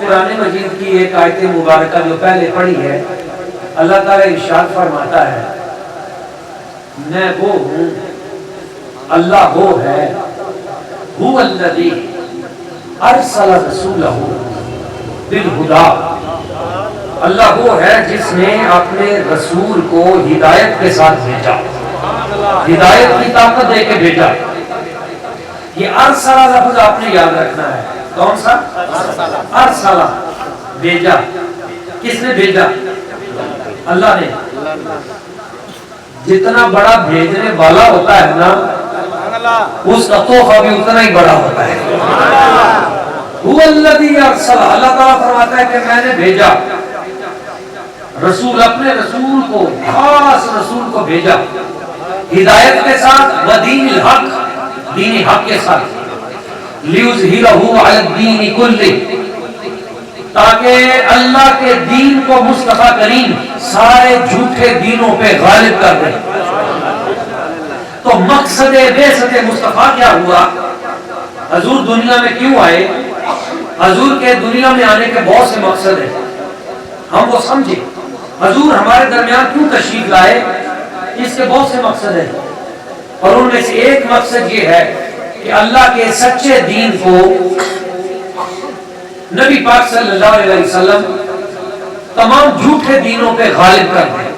قرآن مجید کی ایک آیت مبارکہ جو پہلے پڑھی ہے، اللہ تعالیٰ ارشاد فرماتا ہے میں وہ ہوں، اللہ وہ ہے، هو الذی ارسل رسولہ بالہدی، اللہ وہ ہے جس نے اپنے رسول کو ہدایت کے ساتھ بھیجا، ہدایت کی طاقت دے کے بھیجا۔ یہ ارسلہ لفظ آپ نے یاد رکھنا ہے، کون سا؟ ارسلہ، بھیجا۔ کس نے بھیجا؟ اللہ نے۔ جتنا بڑا بھیجنے والا ہوتا ہے نا، اس کا تحفہ بھی اتنا ہی بڑا ہوتا ہے۔ هو الذی ارسل، اللہ تعالیٰ فرماتا ہے کہ میں نے بھیجا رسول، اپنے رسول کو، خاص رسول کو بھیجا ہدایت کے ساتھ، ودین الحق، دین حق کے ساتھ، لیظہرہ علی الدین کلہ، تاکہ اللہ کے دین کو مصطفیٰ کریم سارے جھوٹے دینوں پہ غالب کر دے۔ تو مقصد بعثت مصطفیٰ کیا ہوا؟ حضور دنیا میں کیوں آئے؟ حضور کے دنیا میں آنے کے بہت سے مقصد ہیں، ہم وہ سمجھیں۔ حضور ہمارے درمیان کیوں تشریف لائے؟ اس کے بہت سے مقصد ہیں، اور ان میں سے ایک مقصد یہ ہے کہ اللہ کے سچے دین کو نبی پاک صلی اللہ علیہ وسلم تمام جھوٹے دینوں پہ غالب کر دیں،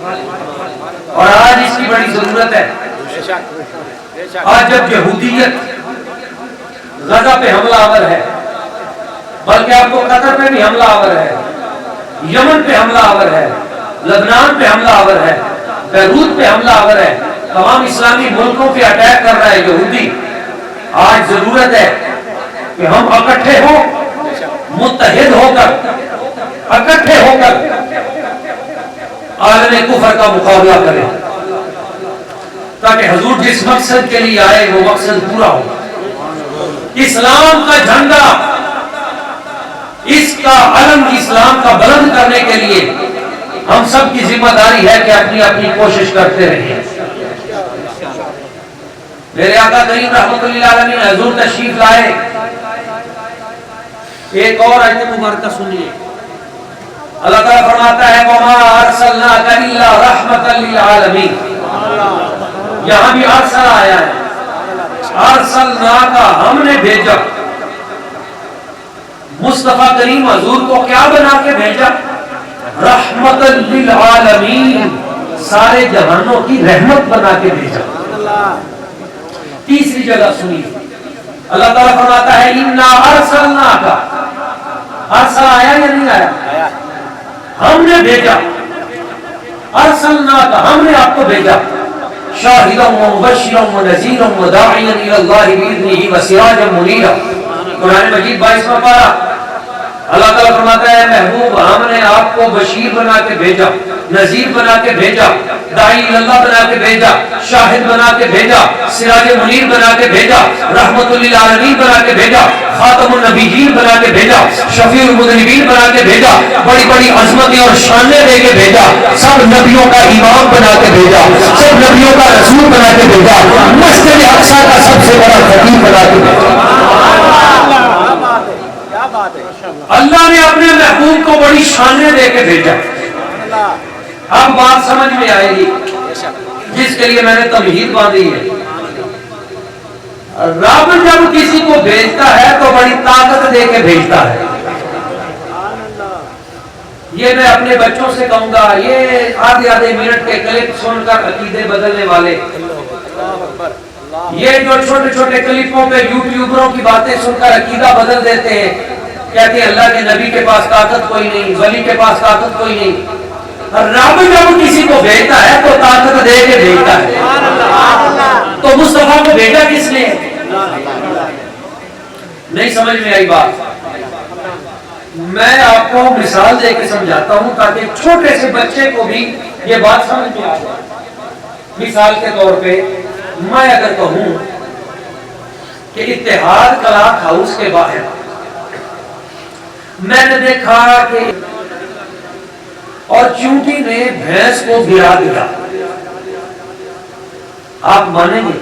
اور آج اس کی بڑی ضرورت ہے۔ آج جب یہودیت غزہ پہ حملہ آور ہے، بلکہ آپ کو قطر پہ بھی حملہ آور ہے، یمن پہ حملہ آور ہے، لبنان پہ حملہ آور ہے، بیروت پہ حملہ آور ہے، تمام اسلامی ملکوں پہ اٹیک کر رہا ہے یہودی، آج ضرورت ہے کہ ہم اکٹھے ہوں، متحد ہو کر، اکٹھے ہو کر عالم کفر کا مقابلہ کریں، تاکہ حضور جس مقصد کے لیے آئے وہ مقصد پورا ہو۔ اسلام کا جھنڈا، اس کا علم اسلام کا بلند کرنے کے لیے ہم سب کی ذمہ داری ہے کہ اپنی اپنی کوشش کرتے رہیں۔ میرے آقا کریم رحمت اللہ علیہ نے حضور تشریف لائے، ایک اور آیت مبارکہ سنیے، اللہ تعالیٰ فرماتا ہے وَمَا أَرْسَلْنَاكَ إِلَّا رَحْمَةً لِلْعَالَمِينَ، یہاں بھی ارسل آیا ہے، ارسلناک، ہم نے بھیجا مصطفیٰ کریم حضور کو کیا بنا کے بھیجا؟ رحمت للعالمین، سارے جہانوں کی رحمت بنا کے بھیجا۔ تیسری جگہ سنیے، اللہ تعالیٰ فرماتا ہے اِنَّا أَرْسَلْنَاكَ، ارسل آیا یا نہیں آیا؟ ہم نے بھیجا، ارسلناک، ہم نے آپ کو بھیجا، شاہدا ومبشرا ونذیرا وداعیا الی اللہ باذنہ وسراجا منیرا۔ قرآن مجید 22واں پارہ، اللہ تعالیٰ فرماتا ہے محبوب ہم نے آپ کو بشیر بنا کے بھیجا، نذیر بنا کے بھیجا، داعی اللہ بنا کے بھیجا، شاہد بنا کے بھیجا، سراج منیر بنا کے بھیجا، رحمت للعالمین بنا کے بھیجا، خاتم النبیین بنا کے بھیجا، شفیع المذنبین بنا کے بھیجا، بڑی بڑی عظمتیں اور شانیں دے کے بھیجا، سب نبیوں کا امام بنا کے بھیجا، سب نبیوں کا رسول بنا کے بھیجا، مسجد اقصی کا سب سے بڑا خطیب بنا کے بھیجا۔ اللہ نے اپنے محبوب کو بڑی شانیں دے کے بھیجا۔ اب بات سمجھ میں آئے گی جس کے لیے میں نے تمہید باندھی ہے۔ رب جب کسی کو بھیجتا ہے تو بڑی طاقت دے کے بھیجتا ہے۔ یہ میں اپنے بچوں سے کہوں گا، یہ آدھے آدھے منٹ کے کلپ سن کر عقیدے بدلنے والے، یہ جو چھوٹے چھوٹے کلپوں پہ یوٹیوبروں کی باتیں سن کر عقیدہ بدل دیتے ہیں، کہتے ہیں اللہ کے نبی کے پاس طاقت کوئی نہیں، ولی کے پاس طاقت کوئی نہیں۔ رب جب کسی کو بھیجتا ہے تو طاقت دے کے بھیجتا ہے۔ تو مصطفیٰ کو بھیجا کس نے؟ نہیں سمجھ میں آئی بات؟ میں آپ کو مثال دے کے سمجھاتا ہوں تاکہ چھوٹے سے بچے کو بھی یہ بات سمجھ میں آ جائے۔ مثال کے طور پہ میں اگر کہوں کہ اتحاد کلاک ہاؤس کے باہر میں نے دیکھا کہ اور چونٹی نے بھینس کو گرا دیا، آپ مانیں گے؟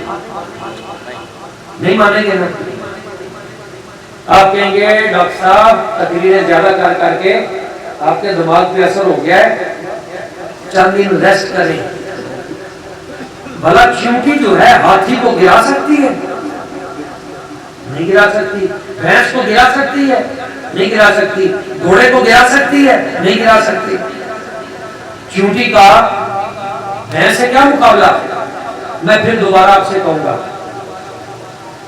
نہیں مانیں گے نا؟ آپ کہیں گے ڈاکٹر صاحب تقریریں زیادہ کر کے آپ کے دماغ پہ اثر ہو گیا ہے، چند دن ریسٹ کریں۔ بھلا چیونٹی جو ہے ہاتھی کو گرا سکتی ہے؟ نہیں گرا سکتی۔ بھینس کو گرا سکتی ہے؟ نہیں گرا سکتی۔ گھوڑے کو گرا سکتی ہے؟ نہیں گرا سکتی۔ چیونٹی کا بھینس سے کیا مقابلہ؟ میں پھر دوبارہ آپ سے کہوں گا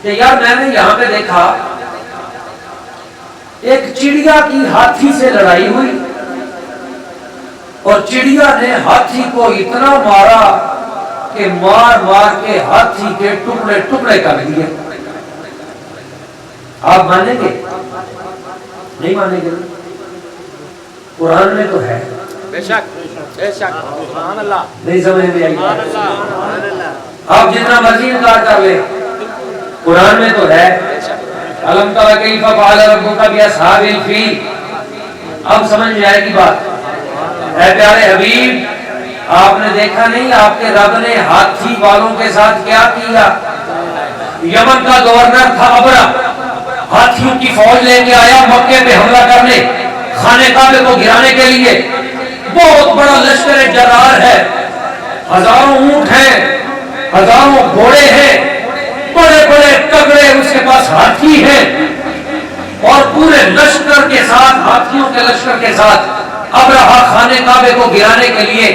کہ یار میں نے یہاں پہ دیکھا ایک چڑیا کی ہاتھی سے لڑائی ہوئی اور چڑیا نے ہاتھی کو اتنا مارا کہ مار مار کے ہاتھی کے ٹکڑے ٹکڑے کر دیے۔ آپ مانیں گے؟ نہیں مانیں گے؟ قرآن میں تو ہے۔ بے شک بے شک سبحان اللہ۔ نہیں سمجھ میں آئی؟ آپ جتنا مرضی انکار کر لیں، قرآن میں تو ہے۔ الم تر کیف فعل ربک باصحاب الفیل۔ اب سمجھ میں آئے گی بات۔ اے پیارے حبیب، آپ نے دیکھا نہیں آپ کے رب نے ہاتھی والوں کے ساتھ کیا کیا؟ یمن کا گورنر تھا ابرہ، ہاتھیوں کی فوج لے کے آیا مکے پہ حملہ کرنے، خانہ کعبہ کو گرانے کے لیے۔ بہت بڑا لشکر جرار ہے، ہزاروں اونٹ ہیں، ہزاروں گھوڑے ہیں، بڑے بڑے تگڑے اس کے پاس ہاتھی ہیں، اور پورے لشکر کے ساتھ، ہاتھیوں کے لشکر کے ساتھ ابرہہ خانہ کعبہ کو گرانے کے لیے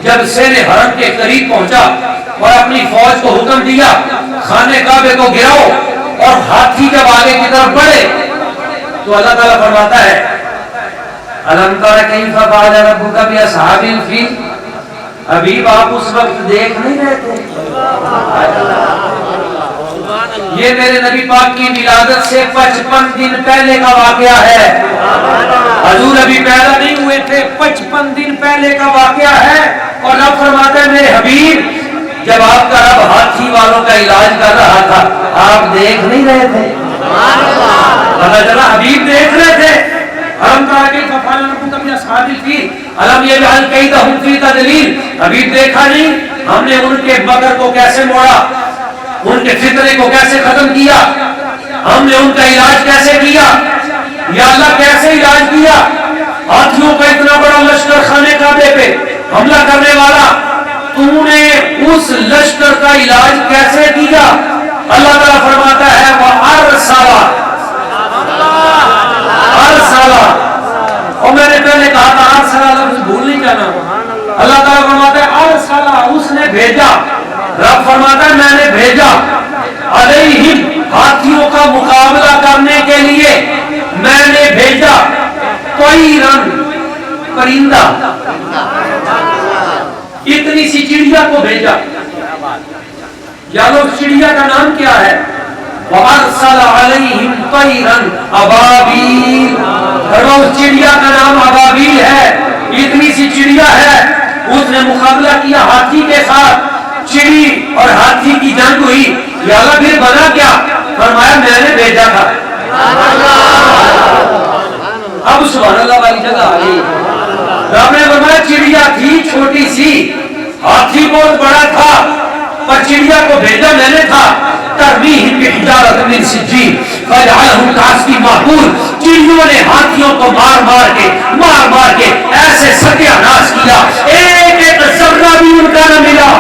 جب سین حرم کے قریب پہنچا اور اپنی فوج کو حکم دیا خانہ کعبہ کو گراؤ، اور ہاتھی جب آگے کی طرف بڑھے تو اللہ تعالیٰ فرماتا ہے الم تر کیف فعل ربک باصحاب الفیل۔ حبیب آپ اس وقت دیکھ نہیں رہے تھے؟ یہ میرے نبی پاک کی ولادت سے 55 دن پہلے کا واقعہ ہے۔ حضور ابھی پیدا نہیں ہوئے تھے، 55 دن پہلے کا واقعہ ہے۔ اور رب فرماتا ہے میرے حبیب جب آپ کا رب ہاتھی والوں کا علاج کر رہا تھا آپ دیکھ نہیں رہے تھے؟ پتہ چلا حبیب دیکھ رہے تھے۔ الم تر کیف فعل ربک باصحاب الفیل الم یجعل کیدہم فی تضلیل۔ حبیب دیکھا نہیں ہم نے ان کے مکر کو کیسے موڑا، ان کے فتنے کو کیسے ختم کیا، ہم نے ان کا علاج کیسے کیا؟ یا اللہ کیسے علاج کیا؟ ہاتھیوں کا اتنا بڑا لشکر خانہ کعبہ پہ حملہ کرنے والا، تو نے اس لشکر کا علاج کیسے کیا؟ اللہ تعالیٰ فرماتا ہے وَأَرْسَلَ۔ اور میں نے پہلے کہا تھا ارسلہ لفظ بھول نہیں جانا۔ اللہ تعالیٰ فرماتا ہے ارسلہ، اس نے بھیجا۔ رب فرماتا ہے میں نے بھیجا علیہم، ہاتھیوں کا مقابلہ کرنے کے لیے میں نے بھیجا طیرن، پرندہ، اتنی سی چڑیا کو بھیجا۔ یا لوگ چڑیا کا نام کیا ہے؟ وَأَرْسَلَ عَلَيْهِمْ طَيْرًا أَبَابِيلَ۔ اس چڑیا کا نام ابابیل ہے، اتنی سی چڑیا ہے۔ اس نے مقابلہ کیا ہاتھی کے ساتھ، چڑی اور ہاتھی کی جنگ ہوئی۔ یا اللہ پھر بنا کیا؟ فرمایا میں نے بھیجا تھا۔ اب سبحان اللہ والی جگہ آ گئی۔ رب نے فرمایا چڑیا تھی چھوٹی سی، ہاتھی بہت بڑا تھا، پر چڑیا کو بھیجا میں نے تھا۔ ترمیہم بحجارۃ من سجیل فجعلہم کعصف مأکول۔ چڑیوں نے ہاتھیوں کو مار مار کے ایسے ستیہ ناش کیا، ایک ایک ذرہ بھی ان کا نہ ملا،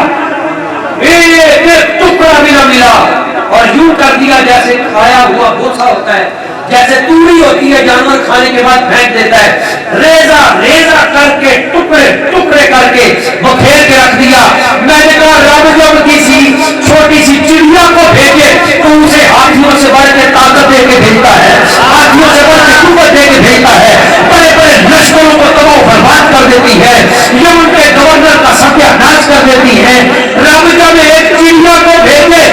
ایک ایک ٹکڑا بھی نہ ملا، اور یوں کر دیا جیسے کھایا ہوا بوسا ہوتا ہے، جیسے توڑی ہوتی ہے جانور کھانے کے بعد پھینک دیتا ہے، ریزہ ریزہ کر کے ٹکڑے ٹکڑے کر کے بکھیر کے رکھ دیا۔ میں نے کہا رب جب کسی چھوٹی سی چڑیا کو بھیجے تو اسے ہاتھیوں سے بڑھ کے طاقت دے کے بھیجتا ہے، ہاتھیوں سے بڑھ کے قوت دے کے بھیجتا ہے، بڑے بڑے لشکروں کو تباہ و برباد کر دیتی ہے، یمن کے گورنر کا ستیہ ناش کر دیتی ہے۔ رب جب ایک چڑیا کو بھیجے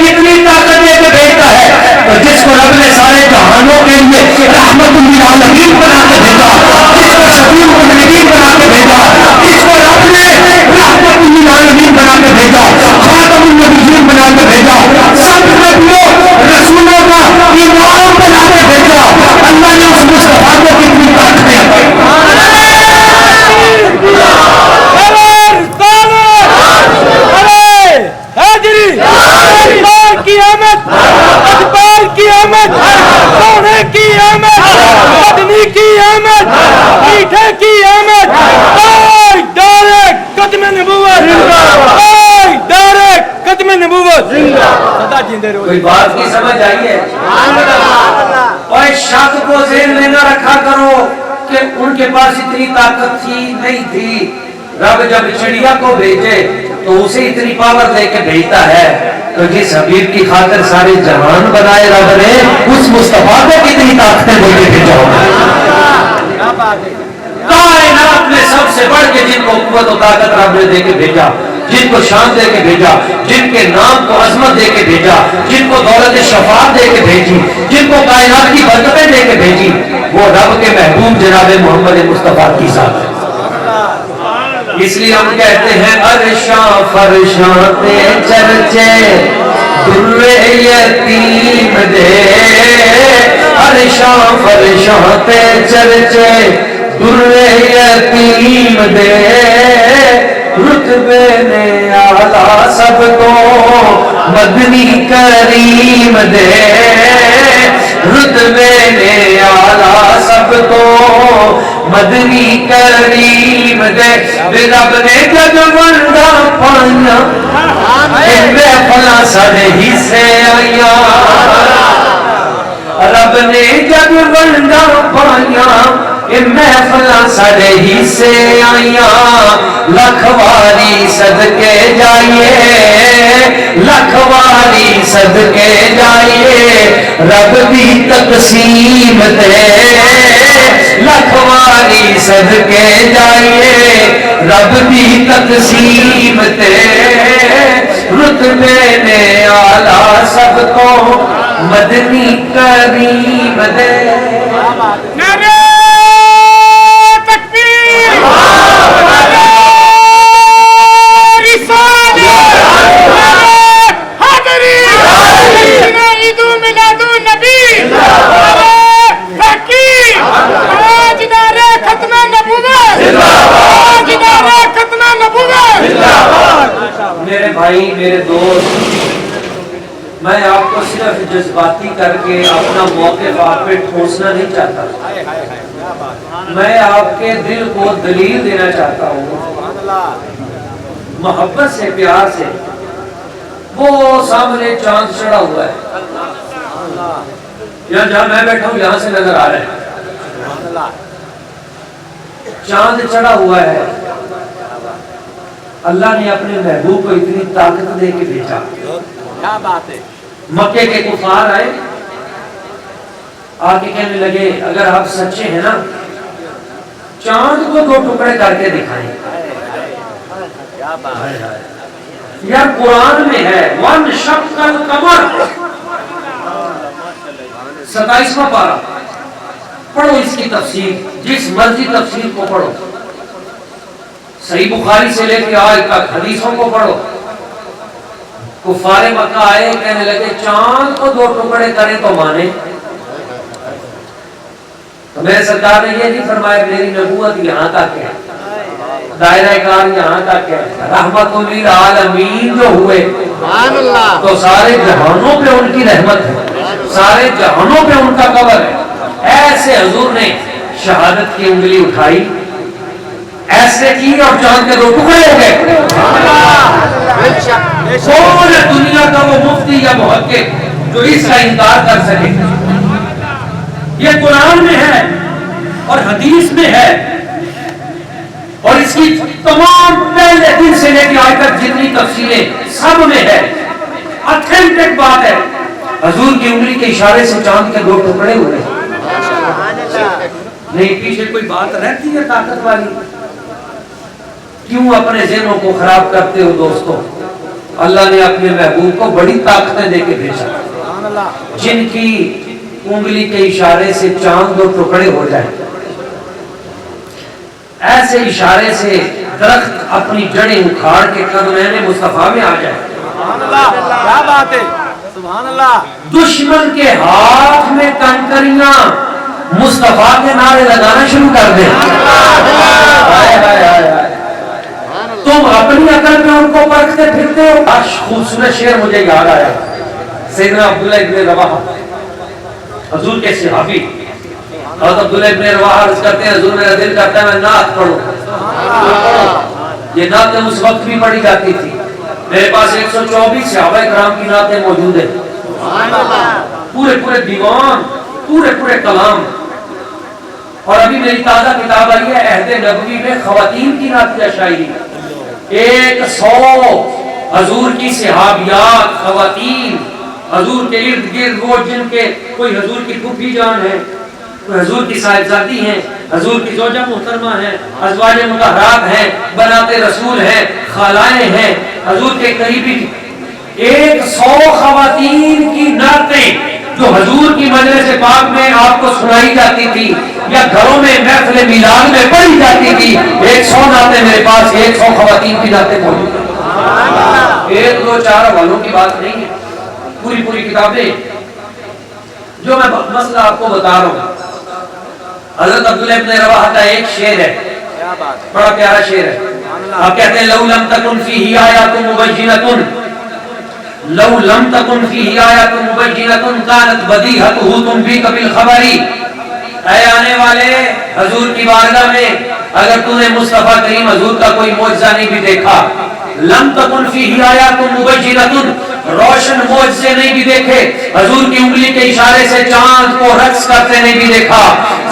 اتنی طاقت دے کے بھیجتا ہے، تو جس کو رب نے سارے جہانوں کے لیے رحمت للعالمین بنا کے بھیجا، جس کو شفیع المذنبین بنا کے بھیجا، جس کو رب نے رحمت للعالمین بنا کے بھیجا، خاتم النبیین بنا کے بھیجا، سب نبیوں رسولوں کا امام بنا کے بھیجا، اللہ نے اس مصطفیٰ کو احمد تاجدار ختم نبوت تاجدار ختم نبوت سدا جیندے رہو کوئی بات کی سمجھ آئی ہے؟ اور اس شک کو ذہن میں نہ رکھا کرو کہ ان کے پاس اتنی طاقت تھی نہیں تھی. رب جب چڑیا کو بھیجے تو اسے اتنی پاور دے کے بھیجتا ہے تو جس حبیب کی خاطر سارے جہان بنائے رب نے اس مصطفیٰ کو کتنی طاقتیں دے کے بھیجا ہوگا. کائنات میں سب سے بڑھ کے جن کو قوت و طاقت رب نے دے کے بھیجا, جن کو شان دے کے بھیجا, جن کے نام کو عظمت دے کے بھیجا, جن کو دولت شفاعت دے کے بھیجی, جن کو کائنات کی برکتیں دے کے بھیجی, وہ رب کے محبوب جناب محمد مصطفیٰ کی ذات ہے. اس لیے ہم کہتے ہیں عرشاں فرشاں تے چرچے در یتیم دے, عرشاں فرشاں تے چرچے در یتیم دے, رتبے نے اعلیٰ سب کو مدنی کریم دے, رتبے نے اعلیٰ سب کو مدنی کریم دے. رب نے جب ونڈا پائیا محفلاں سارے حصے آئیاں, رب نے جب ونڈا پائیا محفلاں سارے حصے آئیاں. لکھ واری صدقے جائیے, لکھ واری صدقے جائیے رب دی تقسیم دے, لکھ واری صدقے جائیے رب دی تقسیم دے. رتبے نے اعلیٰ سب کو مدنی کریم دے. نعرہ تکبیر نعرہ رسالت نعرہ حیدری عید میلاد النبی نعرہ تحقیق تاجدار ختم نبوت تاجدار ختم نبوت. میرے بھائی, میرے دوست, میں آپ کو صرف جذباتی کر کے اپنا موقف آپ پہ ٹھونسنا نہیں چاہتا, میں آپ کے دل کو دلیل دینا چاہتا ہوں محبت سے, پیار سے. وہ سامنے چاند چڑھا ہوا ہے, یہاں جہاں میں بیٹھا ہوں یہاں سے نظر آ رہا ہے چاند چڑھا ہوا ہے. اللہ نے اپنے محبوب کو اتنی طاقت دے کے بھیجا. کیا بات ہے. مکے کے کفار آئے, آ کے کہنے لگے اگر آپ سچے ہیں نا چاند کو دو ٹکڑے کر کے دکھائیں. یار قرآن میں ہے ون شق القمر 27واں پارہ, پڑھو اس کی تفسیر, جس مرضی تفسیر کو پڑھو, صحیح بخاری سے لے کے آج تک حدیثوں کو پڑھو. کفار مکہ آئے, کہنے لگے چاند کو دو ٹکڑے کریں تو مانے. تو میرے سرکار نے یہ نہیں فرمایا میری نبوت یہاں تک ہے, دائرہ کار یہاں تک ہے, رحمت للعالمین جو ہوئے تو سارے جہانوں پہ ان کی رحمت ہے, سارے جہانوں پہ ان کا قبر ہے. ایسے حضور نے شہادت کی انگلی اٹھائی, ایسے کی اور چاند کے دو ٹکڑے ہو گئے. پورے دنیا کا وہ مفتی یا محقق جو اس کا انکار کر سکے. یہ قرآن میں ہے اور حدیث میں ہے, اور اس کی تمام پہلے دن سے لے کے آج تک جتنی تفصیلیں سب میں ہے, اتھینٹک بات ہے. حضور کی انگلی کے اشارے سے چاند کے دو ٹکڑے ہوئے. نہیں پیچھے کوئی بات رہتی ہے طاقت والی؟ کیوں اپنے ذہنوں کو خراب کرتے ہو دوستوں؟ اللہ نے اپنے محبوب کو بڑی طاقتیں دے کے بھیجا, جن کی انگلی کے اشارے سے چاند دو ٹکڑے ہو جائے. ایسے اشارے سے درخت اپنی جڑیں اکھاڑ کے قدمین مصطفیٰ میں آ جائے. کیا بات ہے. سبحان اللہ. دشمن کے ہاتھ میں کنکریاں مصطفیٰ کے نعرے لگانا شروع کر دیں. تم اپنی عقل میں ان کو پرکھتے پھرتے ہو. خوبصورت شعر مجھے یاد آیا, سیدنا عبداللہ ابن رواحہ حضور کے صحابی, اور عبداللہ ابن رواحہ عرض کرتے ہیں حضور میرا دل کرتا ہے میں نعت پڑھوں. یہ نعتیں اس وقت بھی پڑھی جاتی تھی. میرے پاس 124 صحابہ کرام کی نعتیں موجود ہیں, پورے دیوان, پورے کلام. اور ابھی میری تازہ کتاب آئی ہے عہد نبوی میں خواتین کی نعتیہ شاعری, 100 حضور کی صحابیات خواتین, حضور کے ارد گرد وہ جن کے کوئی حضور کی پھوپھی جان ہے, کوئی حضور کی صاحبزادی ہیں, حضور کی زوجہ محترمہ ہیں, ازواج مطہرات ہیں, بنات رسول ہیں, خالائیں ہیں, حضور کے قریبی. 100 خواتین کی نعتیں جو حضور کی مجلس پاک میں آپ کو سنائی جاتی تھی یا گھروں میں محفل میلاد میں پڑھی جاتی تھی, 100 نعتیں میرے پاس, 100 خواتین کی نعتیں موجود ہیں. 1 2 4 والوں کی بات نہیں ہے, پوری کتابیں. جو میں مسئلہ آپ کو بتا رہا ہوں, حضرت عبداللہ ابن رواحہ کا ایک شعر ہے, بڑا پیارا شعر ہے. آپ کہتے ہیں لو لم تکن فیہ آیات مبینۃ, لو لم تکن فیہ آیات مبینۃ کانت بدیہتہ تنبیک بالخبر. اے آنے والے حضور کی بارگاہ میں اگر تو نے مصطفیٰ کریم حضور کا کوئی معجزہ نہیں بھی دیکھا, لم تکن فیہ آیات مبینۃ, روشن معجزے نہیں بھی دیکھے, حضور کی انگلی کے اشارے سے چاند کو رقص کرتے نہیں بھی دیکھا,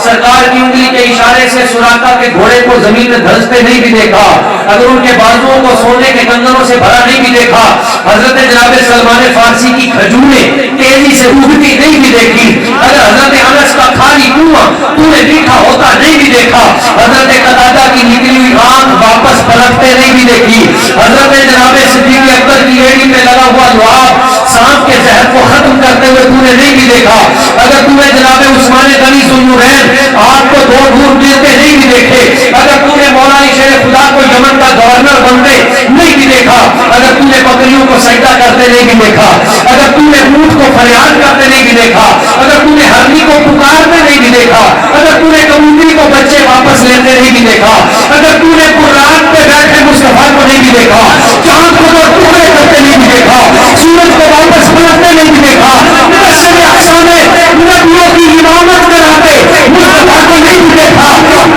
سرکار کی انگلی کے اشارے سے سراقہ کے گھوڑے کو زمین میں دھنستے نہیں بھی دیکھا, اگر ان کے بازوؤں کو سونے کے کنگنوں سے بھرا نہیں بھی دیکھا, حضرت جناب سلمان فارسی کی کھجوریں تیزی سے اگتی نہیں بھی دیکھی, اگر حضرت انس کا خالی کنواں تو نے میٹھا ہوتا نہیں بھی دیکھا, حضرت قتادہ کی نکلی ہوئی آنکھ واپس پلٹتے نہیں بھی دیکھی, حضرت جناب صدیق اکبر کی ایڑی پہ لگا ہوا لعاب سانپ کے زہر کو ختم کرتے ہوئے تو نے نہیں بھی دیکھا, اگر تو نے جناب عثمان غنی ذوالنورین آپ کو 2 دور ملتے نہیں بھی دیکھے, اگر تو نے مولانا شیر خدا کو یمن کا گورنر بنتے نہیں بھی دیکھا, اگر تو نے بکریوں کو سجدہ کرتے نہیں بھی دیکھا, اگر تو نے اونٹ کو فریاد کرتے نہیں بھی دیکھا, اگر تو نے ہرنی کو پکارتے نہیں بھی دیکھا, اگر تو نے کبوتری کو بچے واپس لیتے نہیں بھی دیکھا, اگر تو نے قرآن پہ بیٹھے مصطفیٰ کو نہیں بھی دیکھا, چاند کو تو ٹکڑے کرتے نہیں بھی دیکھا, سورج کو واپس پلٹتے نہیں بھی دیکھا, مسجد اقصی میں نبیوں کی امامت کراتے مصطفیٰ کو نہیں بھی دیکھا,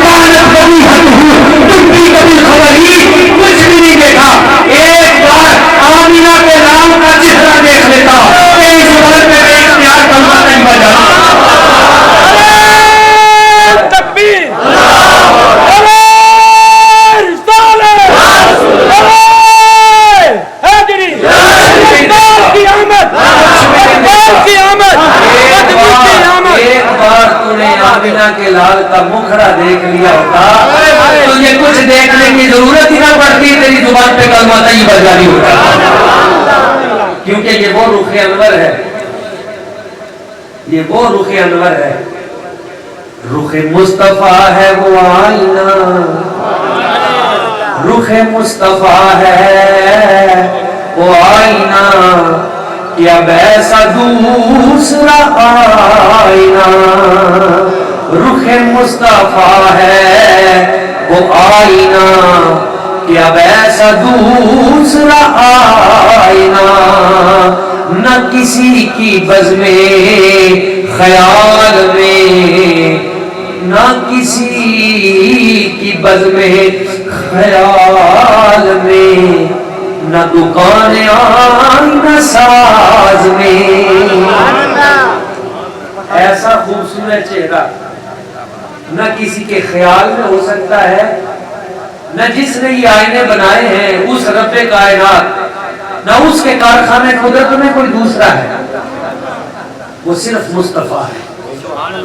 کانت بدیہتہ تنبیک بالخبر, کچھ بھی نہیں دیکھا. ایک بار آمینہ کے نام کا چہرہ دیکھ لیتا, اس زبان میں بے اختیار کلمہ نہیں بجا. تکبیر, ایک بار تو نے آمینہ کے لال کا مکھڑا دیکھ لیا ہوتا, تجھے کچھ دیکھنے کی ضرورت ہی نہ پڑتی, تیری زبان پہ کلمہ طیبہ جاری ہوتا, کیونکہ یہ وہ رخ انور ہے, یہ وہ رخ انور ہے. رخ مصطفیٰ ہے وہ آئینہ, رخ مصطفیٰ ہے وہ آئینہ, کیا ایسا دوسرا آئینہ, رخ مصطفیٰ ہے وہ آئینہ, کیا ایسا دوسرا آئینہ, نہ کسی کی بزم خیال میں, نہ کسی کی بزم خیال میں, نہ دکان آئینہ ساز میں. ایسا خوبصورت چہرہ نہ کسی کے خیال میں ہو سکتا ہے, نہ جس نے یہ آئینے بنائے ہیں اس رب کائنات, نہ اس کے کارخانے قدرت میں کوئی دوسرا ہے, وہ صرف مصطفیٰ ہے.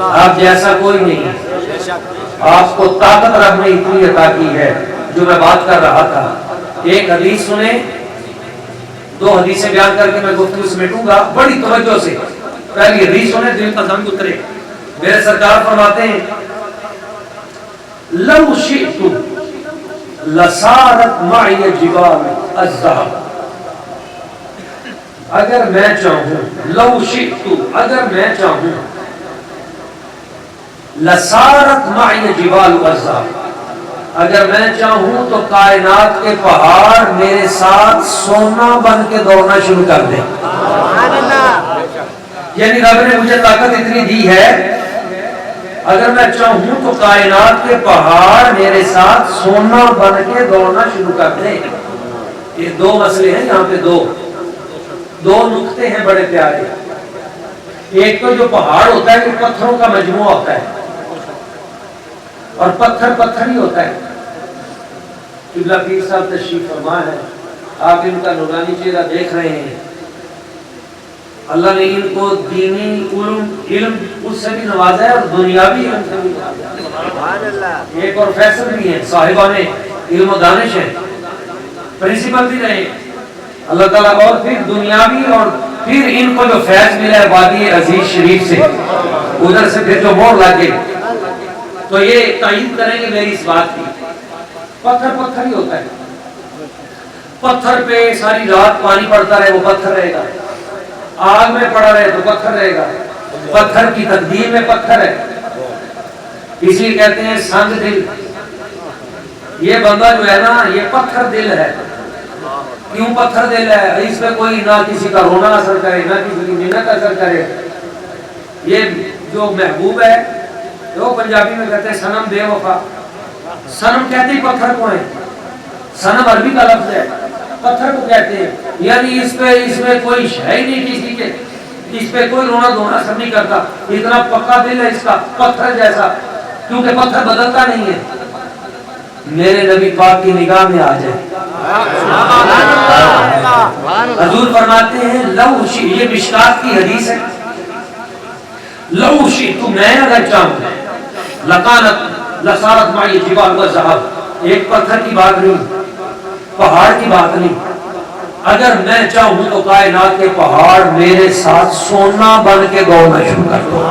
آپ جیسا کوئی نہیں ہے. آپ کو طاقت رب نے اتنی عطا کی ہے. جو میں بات کر رہا تھا, ایک حدیث سنیں, 2 حدیثیں بیان کر کے میں گفتگو سمیٹوں گا بڑی توجہ سے. پہلی حدیث سنیں, دل کا زنگ اترے. میرے سرکار فرماتے ہیں لو شئت لصارت معی جبال الذهب, اگر میں چاہوں, لو شئت اگر میں چاہوں, لصارت معی جبال الذهب, اگر میں چاہوں تو کائنات کے پہاڑ میرے ساتھ سونا بن کے دوڑنا شروع کر دیں. یعنی رب نے مجھے طاقت اتنی دی ہے, اگر میں چاہوں تو کائنات کے پہاڑ میرے ساتھ سونا بن کے دوڑنا شروع کر دیں. یہ دو مسئلے ہیں یہاں پہ، دو نقطے ہیں بڑے پیارے. ایک تو جو پہاڑ ہوتا ہے وہ پتھروں کا مجموعہ ہوتا ہے اور پتھر ہی ہوتا ہے. قبلہ پیر صاحب تشریف فرما ہے، آپ ان کا نورانی چہرہ دیکھ رہے ہیں. اللہ نے ان کو دینی علم اس سے بھی نوازا ہے اور دنیاوی علم سے بھی نوازا ہے. ایک پروفیسر بھی ہیں، صاحبان علم و دانش ہیں، پرنسپل بھی رہے اللہ تعالیٰ. اور پھر دنیاوی، اور پھر ان کو جو فیض ملا ہے وادی عزیز شریف سے، ادھر سے پھر جو مور لگے، تو یہ تائید کریں گے میری اس بات کی. پتھر ہی ہوتا ہے. پتھر پہ ساری رات پانی پڑتا رہے وہ پتھر رہے گا، آگ میں پڑا رہے تو پتھر رہے گا. پتھر کی تقدیر میں پتھر ہے. اس لیے کہتے ہیں سنگ دل. یہ بندہ جو ہے نا یہ پتھر دل ہے. کیوں پتھر دل ہے؟ اس پہ کوئی نہ کسی کا رونا اثر کرے نہ کسی کی محنت اثر کرے. یہ جو محبوب ہے وہ پنجابی میں کہتے ہیں سنم بے وفا. سنم کہتے ہیں پتھر کو ہے، سنم عربی کا لفظ ہے، پتھر کو کہتے ہیں. یعنی اس میں کوئی شے ہی نہیں کسی کے، اس پہ کوئی رونا دھونا اثر نہیں کرتا. اتنا پکا دل ہے اس کا، پتھر جیسا، کیونکہ پتھر بدلتا نہیں ہے. میرے نبی پاک کی نگاہ میں آ جائے. حضور فرماتے ہیں لو شی، یہ مشکات کی حدیث ہے، لو شی تو میں اگر چاہوں لکانت لصارت معی جبال و ذہب. ایک پتھر کی بات نہیں، پہاڑ کی بات نہیں. اگر میں چاہوں تو کائنات کے پہاڑ میرے ساتھ سونا بن کے دوڑنا شروع کر دو.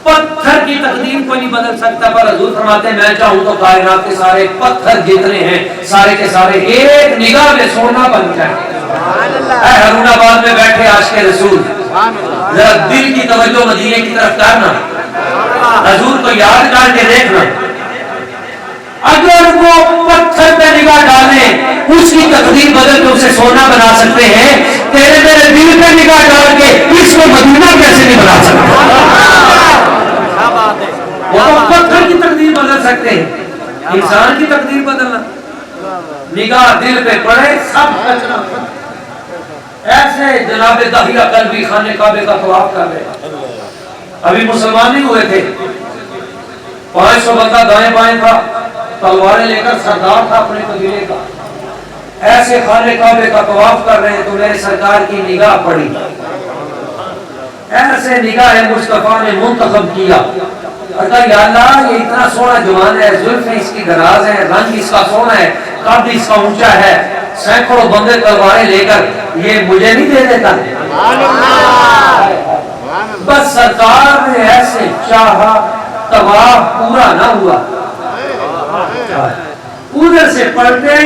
پتھر کی تقدیر کو نہیں بدل سکتا، پر حضور فرماتے ہیں میں چاہوں تو کائنات کے سارے پتھر جتنے ہیں سارے کے سارے ایک نگاہ میں سونا بن جائیں. اے ہارون آباد میں بیٹھے عاشق رسول، ذرا دل کی توجہ مدینے کی طرف کرنا، حضور کو یاد کر کے دیکھنا. اگر وہ پتھر پہ نگاہ ڈالیں اس کی تقدیر بدل کے اسے سونا بنا سکتے ہیں، تیرے میرے دل پہ نگاہ ڈال کے اس کو مدینہ کیسے نہیں بنا سکتے؟ وہ تو پتھر کی تقدیر بدل سکتے ہیں، انسان کی تقدیر بدلنا. نگاہ دل پہ پڑے سب کچرا. ایسے جناب داہیہ قلبی خانے کعبے کا طواف کر رہے، ابھی مسلمان نہیں ہوئے تھے، 500 بندہ دائیں بائیں تھا، تلواریں لے کر سردار تھا اپنے قبیلے کا. ایسے خانے کعبے کا طواف کر رہے ہیں تو میرے سرکار کی نگاہ پڑی. ایسے نگاہ مصطفیٰ نے منتخب کیا، کہا یا اللہ یہ اتنا سونا جوان ہے، زلفیں اس کی دراز ہے، رنگ اس کا سونا ہے، قد اس کا اونچا ہے، سینکڑوں بندے تلواریں لے کر یہ مجھے نہیں دے دیتا. بس سرکار نے ایسے چاہا، طواف پورا نہ ہوا. ادھر سے پلٹے،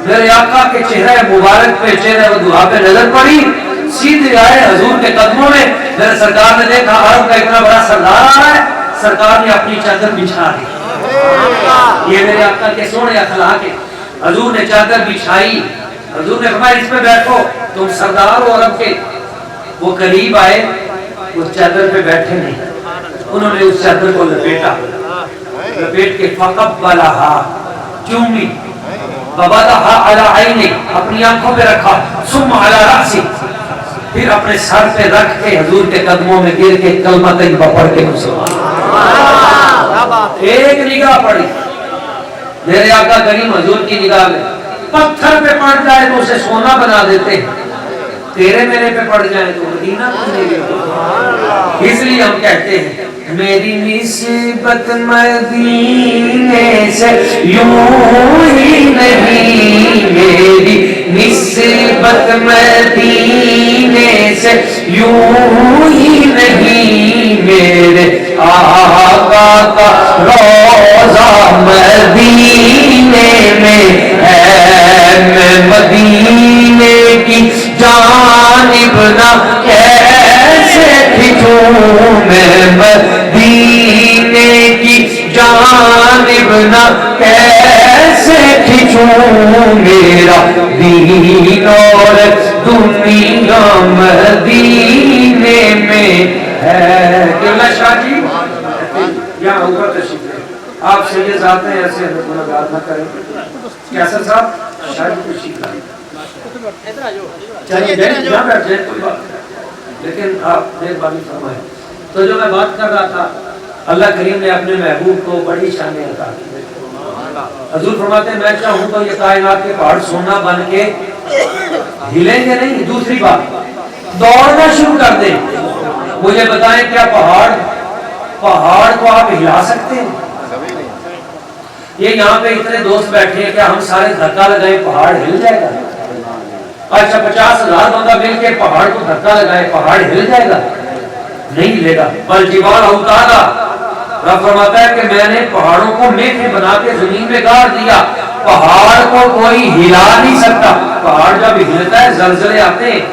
میرے آقا کے چہرے مبارک پہ چہرے وضحا پہ نظر پڑی، سیدھے آئے حضور کے قدموں میں. میرے سرکار نے دیکھا عرب کا اتنا بڑا سردار آ رہا ہے، سرکار نے اپنی چادر بچھا دی. یہ میرے آقا کے سونے اخلاق ہے. حضور نے چادر بچھائی، حضور نے فرمایا اس پہ بیٹھو، تم سردار ہو عرب کے. وہ قریب آئے، اس چادر پہ بیٹھے نہیں، انہوں نے اس چادر کو لپیٹا، لپیٹ کے فقبلہا، چومی، ووضعہا علی عینی، اپنی آنکھوں پہ رکھا، ثم علی رأسی، پھر اپنے سر پہ رکھ کے حضور کے قدموں میں گر کے کلمہ طیبہ پڑھ کے مسلمان. ایک نگاہ پڑی میرے آقا کریم حضور کی نگاہ میں. پتھر پہ پڑ جائے تو اسے سونا بنا دیتے ہیں، تیرے میرے پہ پڑ جائے تو مدینہ بنے گی. اس لیے ہم کہتے ہیں میری نسبت مدینے سے یوں ہی نہیں، میری نسبت مدینے سے یوں ہی نہیں، میرے آقا کا روضہ مدینے میں ہے، میں مدینے کی جانب نہ کیسے کھچوں، میں مدینے کی جانب نہ کیسے کھچوں، میرا دین اور دنیا مدینے میں ہے. شاہ جی یہاں اوپر تشریف لیں. آپ سے یہ ذات ہیں ایسے گناہگار نہ کریں. کیسر صاحب شاید تشریف لائیں. چلیے یہاں بیٹھ جائیں کوئی بات نہیں. لیکن آپ مہربانی فرمائیں. تو جو میں بات کر رہا تھا اللہ کریم نے اپنے محبوب کو بڑی شان عطا کی. حضور فرماتے ہیں میں چاہوں تو یہ کائنات کے پہاڑ سونا بن کے ہلیں گے نہیں. دوسری بات دوڑنا شروع کر دیں. مجھے بتائیں کیا پہاڑ کو آپ ہلا سکتے ہیں؟ یہ یہاں پہ اتنے دوست بیٹھے ہیں کہ ہم سارے دھکا لگائیں پہاڑ ہل جائے گا؟ اچھا 50,000 بندہ مل کے پہاڑ کو دھکا لگائے پہاڑ ہل جائے گا؟ نہیں ہلے گا. بل جبال اوتادا رب فرماتا ہے کہ میں نے پہاڑوں کو میٹھے بنا کے زمین میں گاڑ دیا. پہاڑ کو کوئی ہلا نہیں سکتا. پہاڑ جب ہلتا ہے زلزلے آتے ہیں.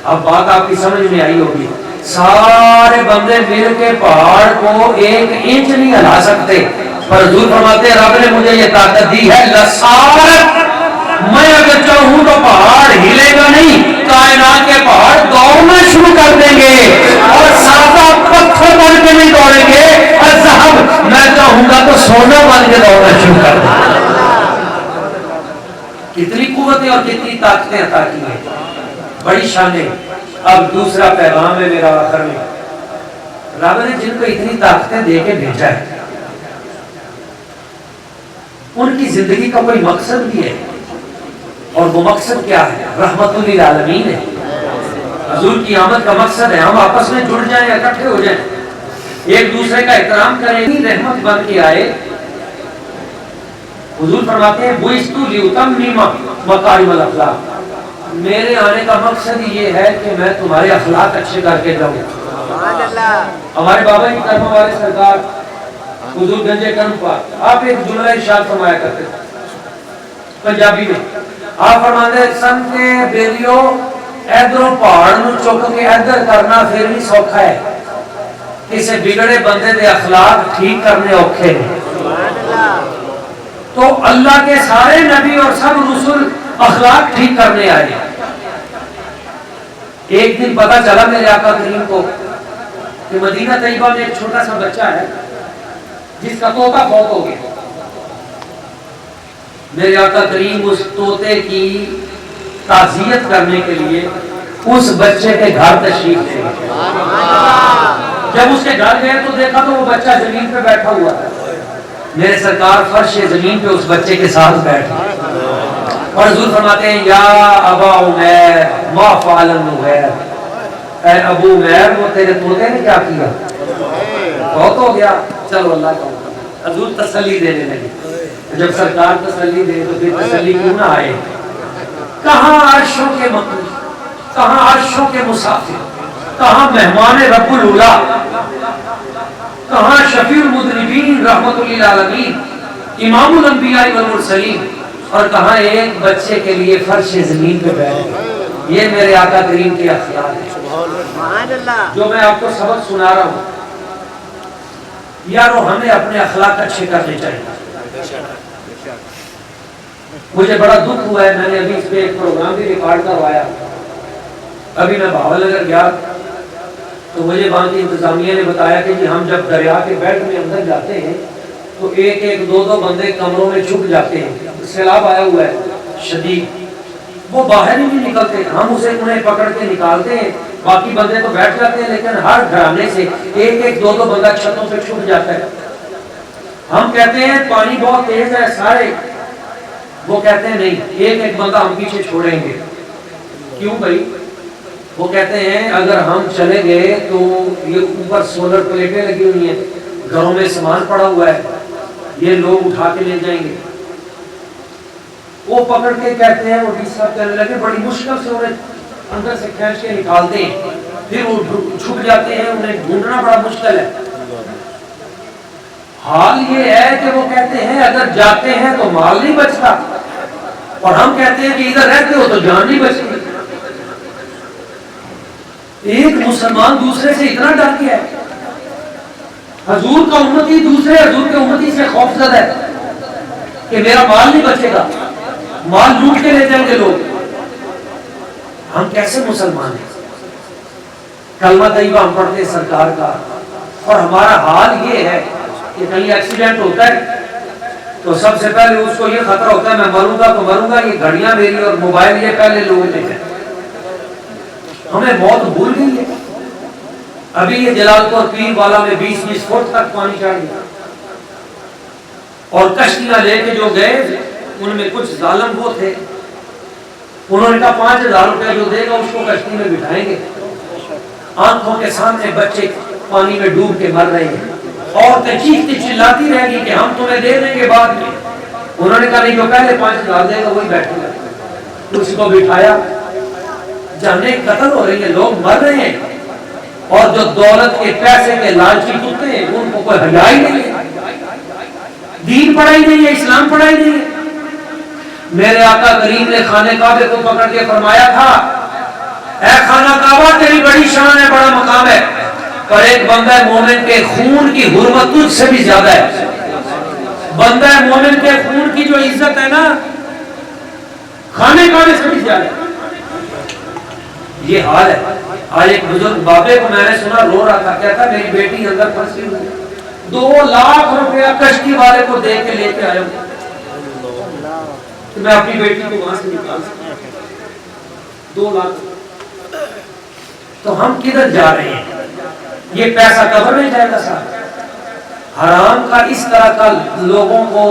اب بات آپ کی سمجھ میں آئی ہوگی. سارے بندے مل کے پہاڑ کو 1 انچ نہیں ہلا سکتے. پر حضور فرماتے ہیں رب نے مجھے یہ طاقت دی ہے لسارت. میں اگر چاہوں تو پہاڑ ہلے گا نہیں. کائنات کے پہاڑ دوڑنا شروع کر دیں گے اور سادہ پتھر بن کے نہیں دوڑیں گے. الذهب میں چاہوں گا تو سونا بن کے دوڑنا شروع کر دیں گے. کتنی قوتیں اور کتنی طاقتیں عطا کی ہیں. بڑی شانیں. اب دوسرا پیغام ہے میرا آخر میں. رب نے جن کو اتنی طاقتیں دے کے بھیجا ہے ان کی زندگی کا کوئی مقصد بھی ہے. اور وہ مقصد کیا ہے؟ رحمت للعالمین ہے. حضور کی آمد کا مقصد ہے ہم آپس میں جڑ جائیں اکٹھے ہو جائیں ایک دوسرے کا احترام کریں. رحمت بن کے آئے. حضور فرماتے ہیں بُعِثْتُ لِأُتَمِّمَ مَكَارِمَ الْأَخْلَاقِ. میرے آنے کا مقصد یہ ہے کہ میں تمہارے اخلاق اچھے کر کے جاؤں. ہمارے بابا کی کرم والے سرکار حضور گنجے کرم پاک آپ ایک جملہ ارشاد فرمایا کرتے تھے پنجابی میں. آپ فرماتے سن کے بیلیو ادھروں پہاڑ نو چک کے ادھر کرنا پھر بھی سوکھا ہے. کسی بگڑے بندے دے اخلاق ٹھیک کرنے اوکھے ہیں. تو اللہ کے سارے نبی اور سب رسول اخلاق ٹھیک کرنے آئے. ایک دن پتا چلا میرے آقا کریم کو کہ مدینہ طیبہ میں ایک چھوٹا سا بچہ ہے جس کا طوطا فوت ہو گیا. میرے آقا کریم اس طوطے کی تعزیت کرنے کے لیے اس بچے کے گھر تشریف لے گئے. جب اس کے گھر گئے تو دیکھا تو وہ بچہ زمین پہ بیٹھا ہوا تھا. میرے سرکار فرش زمین پہ اس بچے کے ساتھ بیٹھے اور حضور فرماتے ہیں یا ابا عمیر ما فعل النغیر. اے ابو عمیر وہ تیرے طوطے نے کیا کیا؟ بہت ہو گیا. چلو اللہ کا حکم. حضور تسلی دینے لگے. جب سرکار تسلی دے تو پھر تسلی کیوں نہ آئے؟ کہاں عرشوں کے مقبول, کہاں عرشوں کے مسافر, کہاں مہمان رب العلا, کہاں شفیع المذنبین رحمت للعالمین امام الانبیاء والمرسلین, اور کہاں ایک بچے کے لیے فرش زمین پہ بیٹھ گئے. یہ میرے آقا کریم کے اخلاق ہیں جو میں آپ کو سبق سنا رہا ہوں. یارو ہمیں اپنے اخلاق اچھے کرنے چاہیے. مجھے بڑا دکھ ہوا ہے, میں نے ابھی اس پہ ایک پروگرام بھی ریکارڈ کروایا. ابھی میں بھاول نگر گیا تو مجھے وہاں کی انتظامیہ نے بتایا کہ جی ہم جب دریا کے بیڈ میں اندر جاتے ہیں تو ایک ایک دو دو بندے کمروں میں چھپ جاتے ہیں. سیلاب آیا ہوا ہے شدید, وہ باہر ہی نہیں نکلتے. ہم اسے انہیں پکڑ کے نکالتے ہیں, باقی بندے تو بیٹھ جاتے ہیں, لیکن ہر گھرانے سے ایک ایک دو دو بندہ چھتوں پہ چھپ جاتا ہے. ہم کہتے ہیں پانی بہت تیز ہے سارے, وہ کہتے ہیں نہیں ایک ایک بندہ ہم پیچھے چھوڑیں گے. کیوں بھائی؟ وہ کہتے ہیں اگر ہم چلے گئے تو یہ اوپر سولر پلیٹیں لگی ہوئی ہیں, گھروں میں سامان پڑا ہوا ہے, یہ لوگ اٹھا کے لے جائیں گے. وہ پکڑ کے کہتے ہیں, وہ صاحب کہنے لگے بڑی مشکل سے انہیں اندر سے کھینچ کے نکالتے ہیں, پھر وہ چھپ جاتے ہیں, انہیں ڈھونڈنا بڑا مشکل ہے. حال یہ ہے کہ وہ کہتے ہیں اگر جاتے ہیں تو مال نہیں بچتا, اور ہم کہتے ہیں کہ ادھر رہتے ہو تو جان نہیں بچتی. ایک مسلمان دوسرے سے اتنا ڈر گیا ہے. حضور کا امتی دوسرے حضور کے امتی سے خوف زدہ ہے کہ میرا مال نہیں بچے گا, مال لوٹ کے لے جائیں گے لوگ. ہم کیسے مسلمان ہیں؟ کلمہ طیبہ ہم پڑھتے ہیں سرکار کا, اور ہمارا حال یہ ہے کہ کہیں ایکسیڈنٹ ہوتا ہے تو سب سے پہلے اس کو یہ خطرہ ہوتا ہے میں مروں گا تو مروں گا, یہ گھڑیاں میری اور موبائل یہ پہلے لوگ لے جائیں. ہمیں موت بھول گئی ہے. ابھی یہ جلال پور پیر والا میں 20-20 فٹ تک پانی چڑھ گیا, اور کشتیاں لے کے جو گئے ان میں کچھ ظالم وہ تھے, انہوں نے کہا 5,000 روپے جو دے گا اس کو کشتی میں بٹھائیں گے. آنکھوں کے سامنے بچے پانی میں ڈوب کے مر رہے ہیں, عورتیں چیختی چلاتی رہ گئی کہ ہم تمہیں دے دیں گے بعد میں. انہوں نے کہا نہیں, جو پہلے 5,000 دے گا وہی بیٹھے گا. اس کو بٹھایا, جانیں قتل ہو رہی ہے, لوگ مر رہے ہیں, اور جو دولت کے پیسے کے لالچی کتے ہیں ان کو کوئی حیا ہی نہیں ہے, دین پڑھائی نہیں ہے, اسلام پڑھائی نہیں ہے. میرے آقا کریم نے خانہ کعبے کو پکڑ کے فرمایا تھا, اے خانہ کعبہ تیری بڑی شان ہے, بڑا مقام ہے, پر ایک بندہ مومن کے خون کی حرمت تجھ سے بھی زیادہ ہے. بندہ مومن کے خون کی جو عزت ہے نا خانہ کعبے سے بھی زیادہ ہے. یہ حال ہے. آج ایک بزرگ بابے کو میں نے سنا رو رہا تھا, کہتا میری بیٹی اندر پھنسی ہوئی, 2 لاکھ روپیہ کشتی والے کو دے کے لے کے آیا ہوں کہ میں اپنی بیٹی کو وہاں سے نکال سکتا. 2 لاکھ. تو ہم کدھر جا رہے ہیں؟ یہ پیسہ قبر میں جائے گا صاحب. حرام کا اس طرح کا لوگوں کو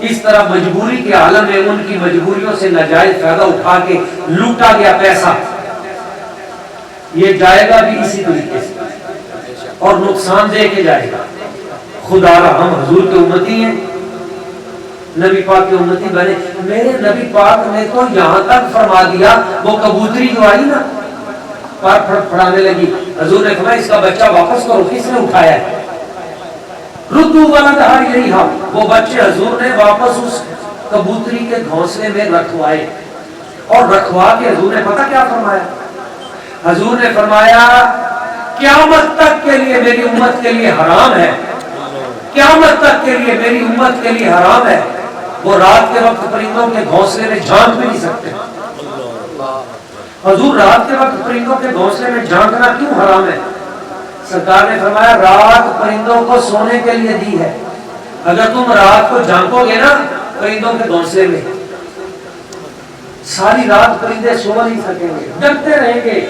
اس طرح مجبوری کے عالم میں ان کی مجبوریوں سے ناجائز فائدہ اٹھا کے لوٹا گیا پیسہ, یہ جائے گا بھی اسی طریقے سے اور نقصان دے کے جائے گا. خدا را ہم حضور کے امتی ہیں, نبی پاک کے امتی بنے. میرے نبی پاک نے تو یہاں تک فرما دیا, وہ کبوتری جو آئی نا پر پھڑانے لگی, حضور نے فرمایا اس کا بچہ واپس کرو, کس نے اٹھایا ہے؟ ردو ولدھا الیہا, وہ بچے حضور نے واپس اس کبوتری کے گھونسلے میں رکھوائے, اور رکھوا کے حضور نے پتہ کیا فرمایا؟ حضور نے فرمایا قیامت تک کے لیے میری امت کے لیے حرام ہے, قیامت تک کے لیے میری امت کے لیے حرام ہے, وہ رات کے وقت پرندوں کے گھونسلے میں جھانک بھی نہیں سکتے. حضور رات کے وقت پرندوں کے گھونسلے میں جھانکنا کیوں حرام ہے؟ سرکار نے فرمایا رات پرندوں کو سونے کے لیے دی ہے, اگر تم رات کو جھانکو گے نا پرندوں کے گھونسلے میں, ساری رات پرندے سو نہیں سکیں گے, ڈرتے رہیں گے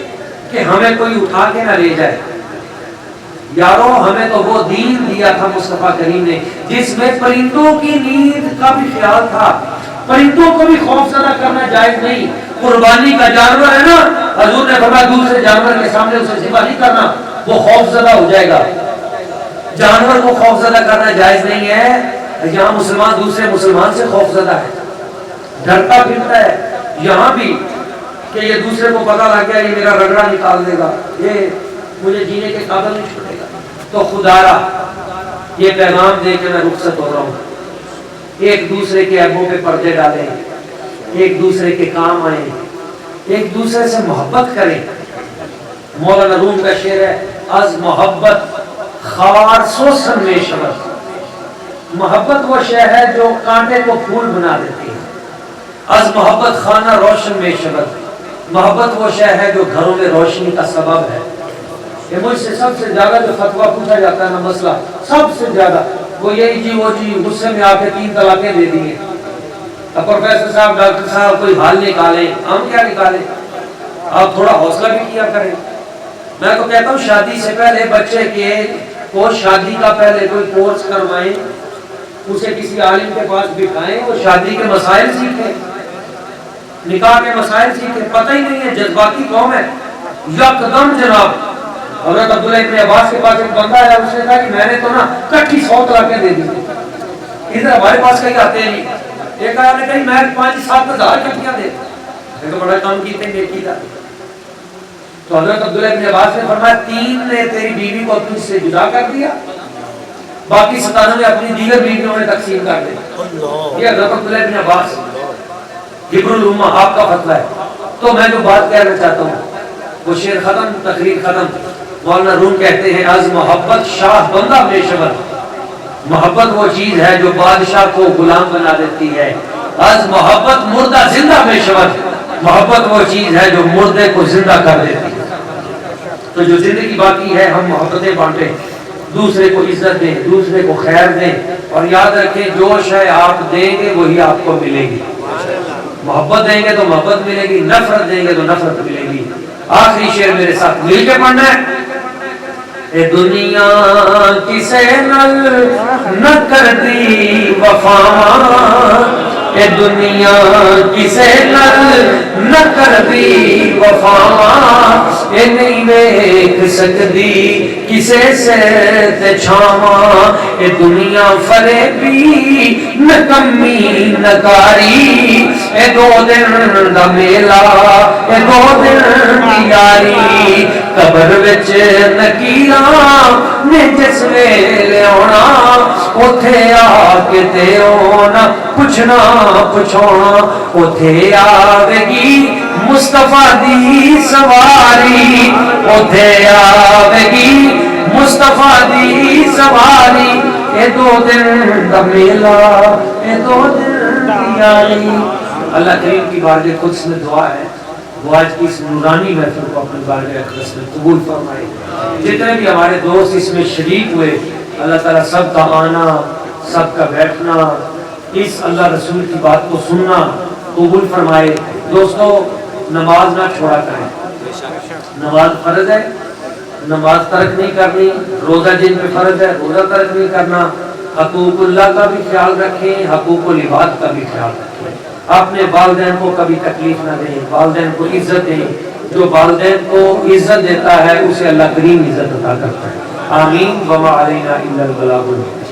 کہ ہمیں کوئی اٹھا کے نہ لے جائے. یارو ہمیں تو وہ دین دیا تھا مصطفیٰ کریم نے جس میں پرندوں کی نیند کا بھی خیال تھا, پرندوں کو بھی خوف زدہ کرنا جائز نہیں. قربانی کا جانور ہے نا, حضور نے فرمایا دوسرے جانور کے سامنے اسے ذبح نہیں کرنا, وہ خوف زدہ ہو جائے گا. جانور کو خوف زدہ کرنا جائز نہیں ہے. یہاں مسلمان دوسرے مسلمان سے خوف زدہ ہے, ڈرتا پھرتا ہے. یہاں بھی کہ یہ دوسرے کو پتہ لگ گیا یہ میرا رگڑا نکال دے گا, یہ مجھے جینے کے قابل نہیں چھوڑے گا. تو خدا را یہ پیغام دے کے میں رخصت ہو رہا ہوں, ایک دوسرے کے عیبوں پہ پردے ڈالیں, ایک دوسرے کے کام آئیں, ایک دوسرے سے محبت کریں. مولانا روم کا شعر ہے, از محبت خار سوسن میں شبت. محبت وہ شے ہے جو کانٹے کو پھول بنا دیتی ہے. از محبت خانہ روشن میں شبت. محبت وہ شے ہے جو گھروں میں روشنی کا سبب ہے. یہ مجھ سے سب سے زیادہ جو فتویٰ پوچھا جاتا ہے نا مسئلہ سب سے زیادہ وہ یہی جی وہ جی غصے میں آ کے 3 طلاقیں دے دی ہیں. اب پروفیسر صاحب ڈاکٹر صاحب کوئی حال نکالیں, ہم کیا نکالیں, آپ تھوڑا حوصلہ بھی کیا کریں. میں تو کہتا ہوں شادی سے پہلے بچے کے کو شادی کا پہلے کوئی کورس کروائیں, اسے کسی عالم کے پاس بٹھائیں, وہ شادی کے مسائل سیکھیں, نکاح کے مسائل سیکھیں. پتہ ہی نہیں ہے, جذباتی قوم ہے. یکدم جناب حضرت عبداللہ ابن عباس کے پاس ایک بندہ آیا, اس نے کہا کہ میں نے تو نا کٹھی 100 طلاقیں دے دی, ادھر ہمارے پاس کہیں آتے نہیں. ایک آیا نے کہی میں 5-7 ہزار کٹھیاں دے, میں تو بڑا کام کیتے نیکی کا. تو حضرت عبداللہ ابن عباس نے فرمایا 3 نے تیری بیوی کو تجھ سے جدا کر دیا, باقی 97 اپنی دیگر بیویوں میں تقسیم کر دے. یہ حضرت عبداللہ ابن عباس جبر الامہ آپ کا فتویٰ ہے. تو میں جو بات کہنا چاہتا ہوں وہ شعر ختم, تقریر ختم. مولانا روم کہتے ہیں از محبت شاہ بندہ بے شبت. محبت وہ چیز ہے جو بادشاہ کو غلام بنا دیتی ہے. از محبت مردہ زندہ بے شبت. محبت وہ چیز ہے جو مردے کو زندہ کر دیتی ہے. تو جو زندگی باقی ہے ہم محبتیں بانٹیں, دوسرے کو عزت دیں، دوسرے کو خیر دیں، اور یاد رکھیں جو شے آپ دیں گے وہی آپ کو ملے گی۔ محبت دیں گے تو محبت ملے گی، نفرت دیں گے تو نفرت ملے گی۔ آخری شعر میرے ساتھ مل کے پڑھنا ہے۔ اے دنیا کسے نل نہ کر دی وفا، اے دنیا کسے نل نہ کر دی وفا، اے نہیں ویکھ سکدی کسے سے تے چھاواں، اے دنیا فریبی نکمی نکاری، اے دو دن دا میلہ اے دو دن دی یاری، قبر وچ نکیراں نے جس ویلے آنا، اوتھے آ کے تے اونا پوچھنا پچھونا، اوتھے آوے گی مصطفیٰ دی سواری، اوتھے آوے گی مصطفیٰ دی سواری، اے دو دن دا میلہ اے دو دن دی یاری۔ اللہ کریم کی بارگاہ قدس میں دعا ہے، وہ آج کی اس نورانی محفل کو اپنی بارگاہ قدس میں قبول فرمائے۔ جتنے بھی ہمارے دوست اس میں شریک ہوئے، اللہ تعالیٰ سب کا آنا، سب کا بیٹھنا، اس اللہ رسول کی بات کو سننا قبول فرمائے۔ دوستو نماز نہ چھوڑا کریں، نماز فرض ہے، نماز ترک نہیں کرنی، روزہ جن پہ فرض ہے روزہ ترک نہیں کرنا، حقوق اللہ کا بھی خیال رکھیں، حقوق العباد کا بھی خیال رکھیں، اپنے والدین کو کبھی تکلیف نہ دیں، والدین کو عزت دیں، جو والدین کو عزت دیتا ہے اسے اللہ کریم عزت عطا کرتا ہے۔ آمین۔ وما علینا الا البلاغ المبین۔